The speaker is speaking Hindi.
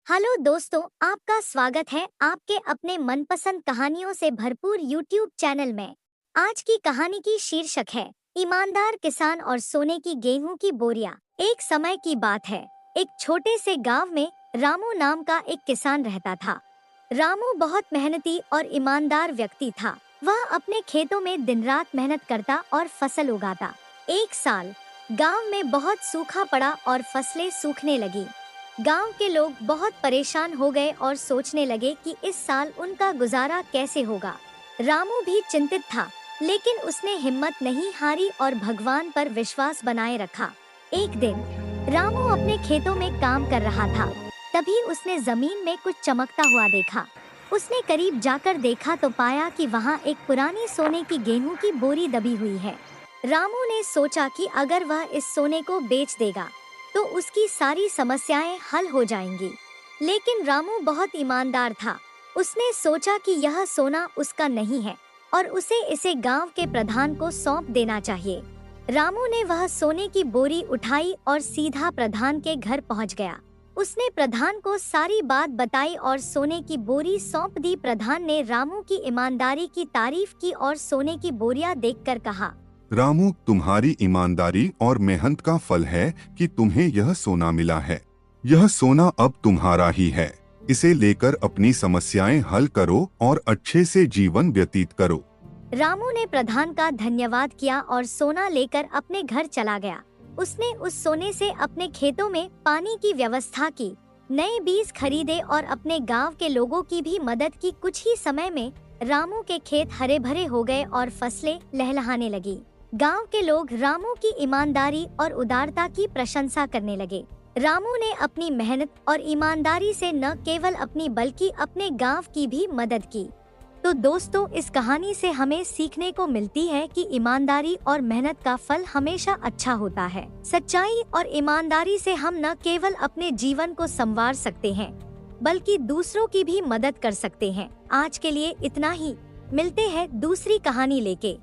हेलो दोस्तों, आपका स्वागत है आपके अपने मनपसंद कहानियों से भरपूर यूट्यूब चैनल में। आज की कहानी की शीर्षक है ईमानदार किसान और सोने की गेहूं की बोरियां। एक समय की बात है, एक छोटे से गांव में रामू नाम का एक किसान रहता था। रामू बहुत मेहनती और ईमानदार व्यक्ति था। वह अपने खेतों में दिन रात मेहनत करता और फसल उगाता। एक साल गांव में बहुत सूखा पड़ा और फसलें सूखने लगी। गांव के लोग बहुत परेशान हो गए और सोचने लगे कि इस साल उनका गुजारा कैसे होगा। रामू भी चिंतित था, लेकिन उसने हिम्मत नहीं हारी और भगवान पर विश्वास बनाए रखा। एक दिन रामू अपने खेतों में काम कर रहा था। तभी उसने जमीन में कुछ चमकता हुआ देखा। उसने करीब जाकर देखा तो पाया कि वहाँ एक पुरानी सोने की गेहूं की बोरी दबी हुई है। रामू ने सोचा कि अगर वह इस सोने को बेच देगा तो उसकी सारी समस्याएं हल हो जाएंगी। लेकिन रामू बहुत ईमानदार था। उसने सोचा कि यह सोना उसका नहीं है और उसे इसे गांव के प्रधान को सौंप देना चाहिए। रामू ने वह सोने की बोरी उठाई और सीधा प्रधान के घर पहुंच गया। उसने प्रधान को सारी बात बताई और सोने की बोरी सौंप दी। प्रधान ने रामू की ईमानदारी की तारीफ की और सोने की बोरियां देखकर कहा, रामू, तुम्हारी ईमानदारी और मेहनत का फल है कि तुम्हें यह सोना मिला है। यह सोना अब तुम्हारा ही है। इसे लेकर अपनी समस्याएं हल करो और अच्छे से जीवन व्यतीत करो। रामू ने प्रधान का धन्यवाद किया और सोना लेकर अपने घर चला गया। उसने उस सोने से अपने खेतों में पानी की व्यवस्था की, नए बीज खरीदे और अपने गांव के लोगों की भी मदद की। कुछ ही समय में रामू के खेत हरे भरे हो गए और फसलें लहलहाने लगी। गांव के लोग रामू की ईमानदारी और उदारता की प्रशंसा करने लगे। रामू ने अपनी मेहनत और ईमानदारी से न केवल अपनी बल्कि अपने गांव की भी मदद की। तो दोस्तों, इस कहानी से हमें सीखने को मिलती है कि ईमानदारी और मेहनत का फल हमेशा अच्छा होता है। सच्चाई और ईमानदारी से हम न केवल अपने जीवन को संवार सकते हैं, बल्कि दूसरों की भी मदद कर सकते हैं। आज के लिए इतना ही। मिलते हैं दूसरी कहानी लेके।